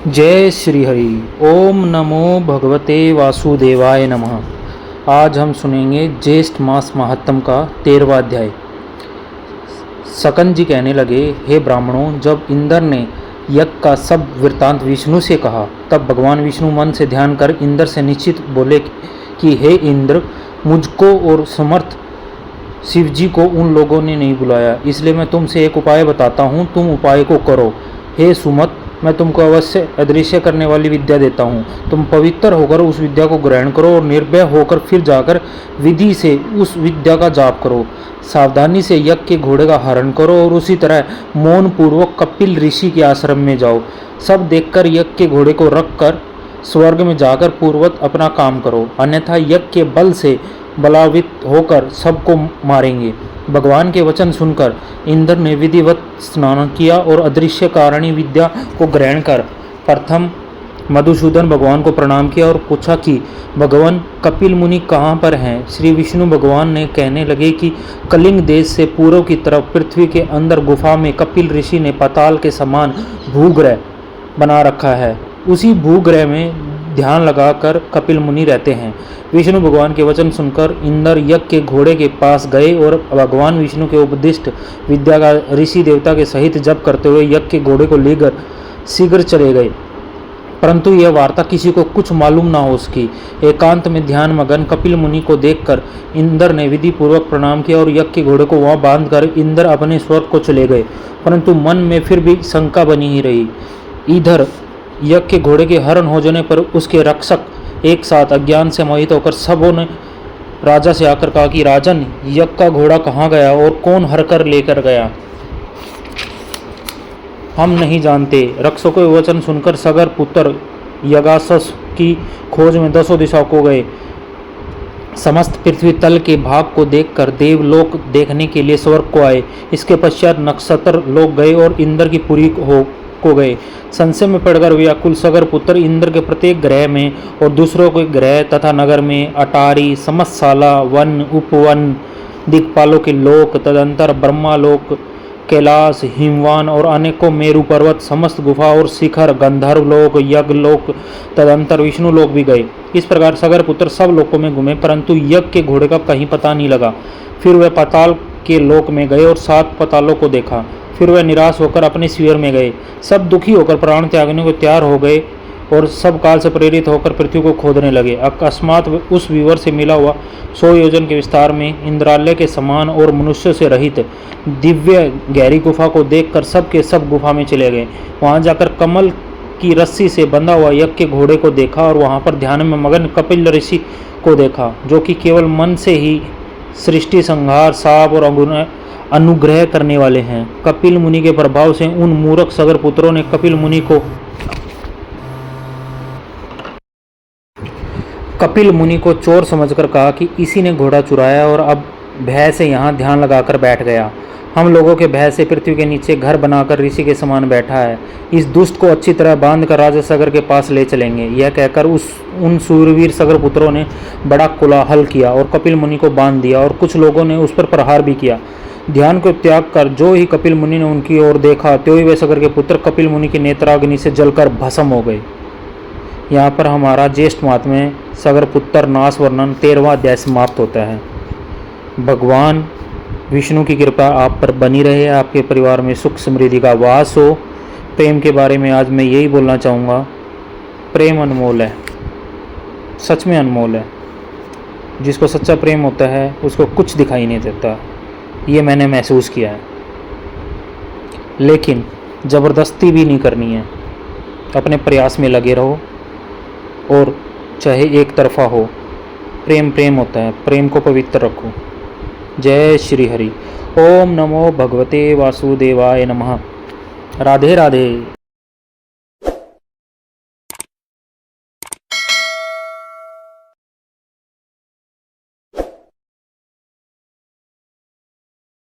जय श्री हरि। ओम नमो भगवते वासुदेवाय नमः। आज हम सुनेंगे ज्येष्ठ मास महात्म का 13वां अध्याय। सकन जी कहने लगे, हे ब्राह्मणों, जब इंद्र ने यज्ञ का सब वृत्तांत विष्णु से कहा, तब भगवान विष्णु मन से ध्यान कर इंद्र से निश्चित बोले कि हे इंद्र, मुझको और समर्थ शिव जी को उन लोगों ने नहीं बुलाया, इसलिए मैं तुमसे एक उपाय बताता हूँ, तुम उपाय को करो। हे सुमत, मैं तुमको अवश्य अदृश्य करने वाली विद्या देता हूँ। तुम पवित्र होकर उस विद्या को ग्रहण करो और निर्भय होकर फिर जाकर विधि से उस विद्या का जाप करो। सावधानी से यज्ञ के घोड़े का हरण करो और उसी तरह मौन पूर्वक कपिल ऋषि के आश्रम में जाओ। सब देखकर यज्ञ के घोड़े को रख कर स्वर्ग में जाकर पूर्ववत अपना काम करो, अन्यथा यज्ञ के बल से बलावित होकर सबको मारेंगे। भगवान के वचन सुनकर इंद्र ने विधिवत स्नान किया और अदृश्य कारणी विद्या को ग्रहण कर प्रथम मधुसूदन भगवान को प्रणाम किया और पूछा कि भगवान कपिल मुनि कहाँ पर हैं। श्री विष्णु भगवान ने कहने लगे कि कलिंग देश से पूर्व की तरफ पृथ्वी के अंदर गुफा में कपिल ऋषि ने पाताल के समान भूग्रह बना रखा है। उसी भूग्रह में ध्यान लगाकर कपिल मुनि रहते हैं। विष्णु भगवान के वचन सुनकर इंद्र यज्ञ के घोड़े के पास गए और भगवान विष्णु के उपदिष्ट विद्या का ऋषि देवता के सहित जप करते हुए यज्ञ के घोड़े को लेकर शीघ्र चले गए। परंतु यह वार्ता किसी को कुछ मालूम ना हो सकी। एकांत में ध्यान मगन कपिल मुनि को देखकर इंद्र ने विधि पूर्वक प्रणाम किया और यज्ञ के घोड़े को वहां बांधकर इंद्र अपने स्वर्ग को चले गए। परंतु मन में फिर भी शंका बनी ही रही। इधर यज्ञ के घोड़े के हरण हो जाने पर उसके रक्षक एक साथ अज्ञान से मोहित होकर सबों ने राजा से आकर कहा कि राजन, यज्ञ का घोड़ा कहाँ गया और कौन हर कर लेकर गया, हम नहीं जानते। रक्षकों के वचन सुनकर सगर पुत्र यगासस की खोज में 10 दिशाओं को गए। समस्त पृथ्वी तल के भाग को देखकर देवलोक देखने के लिए स्वर्ग को आए। इसके पश्चात नक्षत्र लोग गए और इंद्र की पुरी को गए। संशय में पड़कर व्याकुल सगर पुत्र इंद्र के प्रत्येक ग्रह में और दूसरों के ग्रह तथा नगर में अटारी, समस्तशाला, वन, उपवन, दिक्पालों के लोक, तदंतर ब्रह्मालोक, कैलाश, हिमवान और अनेकों मेरु पर्वत, समस्त गुफा और शिखर, गंधर्व लोक, यज्ञ लोक, तदंतर विष्णु लोक भी गए। इस प्रकार सगर पुत्र सब लोकों में घूमे, परंतु यज्ञ के घोड़े का कहीं पता नहीं लगा। फिर वह पाताल के लोक में गए और 7 पातालों को देखा। फिर वह निराश होकर अपने शिविर में गए। सब दुखी होकर प्राण त्यागने को तैयार हो गए और सब काल से प्रेरित होकर पृथ्वी को खोदने लगे। अकस्मात उस विवर से मिला हुआ 100 योजन के विस्तार में इंद्रालय के समान और मनुष्य से रहित दिव्य गहरी गुफा को देखकर सब के सब गुफा में चले गए। वहां जाकर कमल की रस्सी से बंधा हुआ यज्ञ के घोड़े को देखा और वहां पर ध्यान में मगन कपिल ऋषि को देखा, जो कि केवल मन से ही सृष्टि, संहार, साप और अनुग्रह करने वाले हैं। कपिल मुनि के प्रभाव से उन मूर्ख सगर पुत्रों ने कपिल मुनि को चोर समझकर कहा कि इसी ने घोड़ा चुराया और अब भय से यहाँ ध्यान लगाकर बैठ गया। हम लोगों के भय से पृथ्वी के नीचे घर बनाकर ऋषि के समान बैठा है। इस दुष्ट को अच्छी तरह बांधकर राजा सगर के पास ले चलेंगे। यह कहकर उन सूरवीर सगर पुत्रों ने बड़ा कोलाहल किया और कपिल मुनि को बांध दिया और कुछ लोगों ने उस पर प्रहार भी किया। ध्यान को त्याग कर जो ही कपिल मुनि ने उनकी ओर देखा, त्यों ही वे सगर के पुत्र कपिल मुनि की नेत्राग्नि से जलकर भस्म हो गए। यहाँ पर हमारा ज्येष्ठ महात्म्य सगर पुत्र नाश वर्णन 13वां अध्याय समाप्त होता है। भगवान विष्णु की कृपा आप पर बनी रहे, आपके परिवार में सुख समृद्धि का वास हो। प्रेम के बारे में आज मैं यही बोलना चाहूँगा, प्रेम अनमोल है, सच में अनमोल है। जिसको सच्चा प्रेम होता है उसको कुछ दिखाई नहीं देता, ये मैंने महसूस किया है। लेकिन ज़बरदस्ती भी नहीं करनी है, अपने प्रयास में लगे रहो और चाहे एक तरफा हो, प्रेम प्रेम होता है, प्रेम को पवित्र रखो। जय श्री हरि। ओम नमो भगवते वासुदेवाय नमः। राधे राधे।